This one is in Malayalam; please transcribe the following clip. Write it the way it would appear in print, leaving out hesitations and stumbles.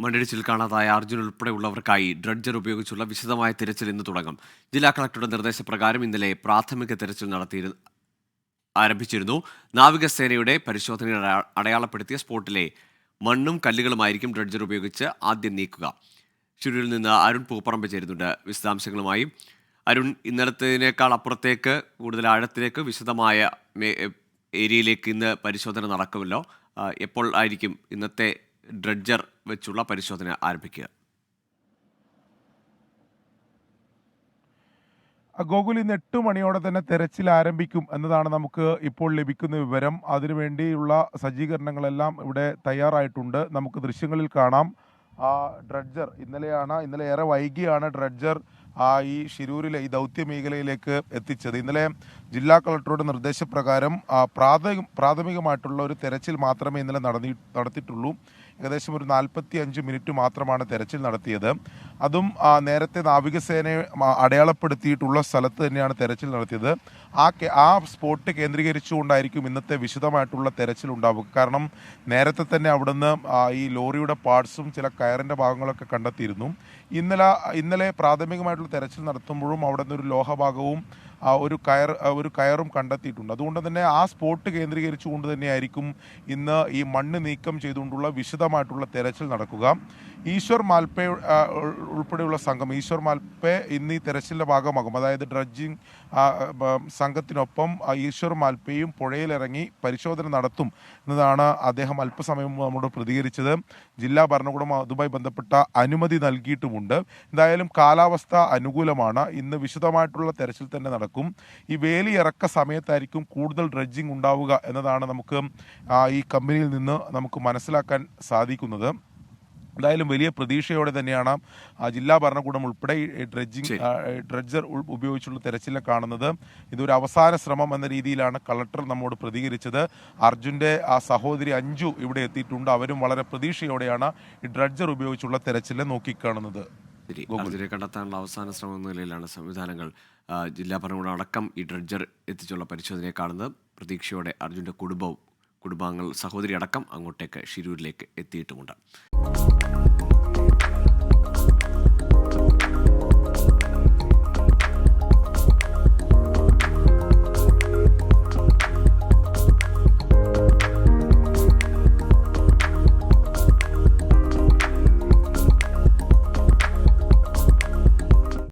മണ്ണിടിച്ചിൽ കാണാതായ അർജുൻ ഉൾപ്പെടെയുള്ളവർക്കായി ഡ്രഡ്ജർ ഉപയോഗിച്ചുള്ള വിശദമായ തിരച്ചിൽ ഇന്ന് തുടങ്ങും. ജില്ലാ കളക്ടറുടെ നിർദ്ദേശപ്രകാരം ഇന്നലെ പ്രാഥമിക തിരച്ചിൽ ആരംഭിച്ചിരുന്നു. നാവികസേനയുടെ പരിശോധനയിൽ അടയാളപ്പെടുത്തിയ സ്പോട്ടിലെ മണ്ണും കല്ലുകളുമായിരിക്കും ഡ്രഡ്ജർ ഉപയോഗിച്ച് ആദ്യം നീക്കുക. ഷിരൂരിൽ നിന്ന് അരുൺ പൂപ്പറമ്പ് ചേരുന്നുണ്ട് വിശദാംശങ്ങളുമായി. അരുൺ, ഇന്നലത്തേതിനേക്കാൾ അപ്പുറത്തേക്ക് കൂടുതൽ ആഴത്തിലേക്ക് വിശദമായ ഏരിയയിലേക്ക് ഇന്ന് പരിശോധന നടക്കുമല്ലോ. എപ്പോൾ ആയിരിക്കും ഇന്നത്തെ ഡ്രഡ്ജർ വെച്ചുള്ള പരിശോധന ആരംഭിക്കുക? ഗോകുൽ, ഇന്ന് 8 മണിയോടെ തന്നെ തെരച്ചിൽ ആരംഭിക്കും എന്നതാണ് നമുക്ക് ഇപ്പോൾ ലഭിക്കുന്ന വിവരം. അതിനുവേണ്ടിയുള്ള സജ്ജീകരണങ്ങളെല്ലാം ഇവിടെ തയ്യാറായിട്ടുണ്ട്. നമുക്ക് ദൃശ്യങ്ങളിൽ കാണാം. ഡ്രഡ്ജർ ഇന്നലെ ഏറെ വൈകിയാണ് ഡ്രഡ്ജർ ഈ ഷിരൂരിലെ ഈ ദൗത്യ മേഖലയിലേക്ക് എത്തിച്ചത്. ഇന്നലെ ജില്ലാ കളക്ടറുടെ നിർദ്ദേശപ്രകാരം പ്രാഥമികമായിട്ടുള്ള ഒരു തെരച്ചിൽ മാത്രമേ ഇന്നലെ നടത്തിയിട്ടുള്ളൂ. ഏകദേശം ഒരു 45 മിനിറ്റ് മാത്രമാണ് തെരച്ചിൽ നടത്തിയത്. അതും നേരത്തെ നാവികസേനയെ അടയാളപ്പെടുത്തിയിട്ടുള്ള സ്ഥലത്ത് തന്നെയാണ് തെരച്ചിൽ നടത്തിയത്. ആ സ്പോട്ട് കേന്ദ്രീകരിച്ചുകൊണ്ടായിരിക്കും ഇന്നത്തെ വിശദമായിട്ടുള്ള തെരച്ചിൽ ഉണ്ടാവുക. കാരണം നേരത്തെ തന്നെ അവിടുന്ന് ഈ ലോറിയുടെ പാർട്സും ചില കയറിൻ്റെ ഭാഗങ്ങളൊക്കെ കണ്ടെത്തിയിരുന്നു. ഇന്നലെ പ്രാഥമികമായിട്ടുള്ള തെരച്ചിൽ നടത്തുമ്പോഴും അവിടെ നിന്ന് ഒരു ലോഹഭാഗവും ഒരു കയറും കണ്ടെത്തിയിട്ടുണ്ട്. അതുകൊണ്ട് തന്നെ ആ സ്പോട്ട് കേന്ദ്രീകരിച്ചുകൊണ്ട് തന്നെയായിരിക്കും ഇന്ന് ഈ മണ്ണ് നീക്കം ചെയ്തുകൊണ്ടുള്ള വിശദമായിട്ടുള്ള തെരച്ചിൽ നടക്കുക. ഈശ്വർ മാൽപ്പെ ഉൾപ്പെടെയുള്ള സംഘം ഈശ്വർ മാൽപ്പെ ഇന്ന് ഈ തെരച്ചിലിൻ്റെ ഭാഗമാകും. അതായത് ഡ്രഡ്ജിങ് സംഘത്തിനൊപ്പം ഈശ്വർ മാൽപ്പയും പുഴയിലിറങ്ങി പരിശോധന നടത്തും എന്നതാണ് അദ്ദേഹം അല്പസമയം നമ്മോട് പ്രതികരിച്ചത്. ജില്ലാ ഭരണകൂടം അതുമായി ബന്ധപ്പെട്ട അനുമതി നൽകിയിട്ടുമുണ്ട്. എന്തായാലും കാലാവസ്ഥ അനുകൂലമാണ്. ഇന്ന് വിശദമായിട്ടുള്ള തെരച്ചിൽ തന്നെ നടക്കും. ഈ വേലി ഇറക്ക സമയത്തായിരിക്കും കൂടുതൽ ഡ്രഡ്ജിങ് ഉണ്ടാവുക എന്നതാണ് നമുക്ക് ഈ കമ്പനിയിൽ നിന്ന് നമുക്ക് മനസ്സിലാക്കാൻ സാധിക്കുന്നത്. എന്തായാലും വലിയ പ്രതീക്ഷയോടെ തന്നെയാണ് ജില്ലാ ഭരണകൂടം ഉൾപ്പെടെ ഡ്രഡ്ജർ ഉപയോഗിച്ചുള്ള തെരച്ചിലിനെ കാണുന്നത്. ഇതൊരു അവസാന ശ്രമം എന്ന രീതിയിലാണ് കളക്ടർ നമ്മോട് പ്രതികരിച്ചത്. അർജുൻ്റെ സഹോദരി അഞ്ജു ഇവിടെ എത്തിയിട്ടുണ്ട്. അവരും വളരെ പ്രതീക്ഷയോടെയാണ് ഈ ഡ്രഡ്ജർ ഉപയോഗിച്ചുള്ള തെരച്ചിലിനെ നോക്കിക്കാണുന്നത്. അർജുനെ കണ്ടെത്താനുള്ള അവസാന ശ്രമം എന്ന നിലയിലാണ് സംവിധാനങ്ങൾ. ജില്ലാ ഭരണകൂടം അടക്കം ഈ ഡ്രഡ്ജർ എത്തിച്ചുള്ള പരിശോധനയെ കാണുന്നത്. പ്രതീക്ഷയോടെ അർജുൻ്റെ കുടുംബാംഗങ്ങൾ സഹോദരി അടക്കം അങ്ങോട്ടേക്ക് ഷിരൂരിലേക്ക് എത്തിയിട്ടുമുണ്ട്.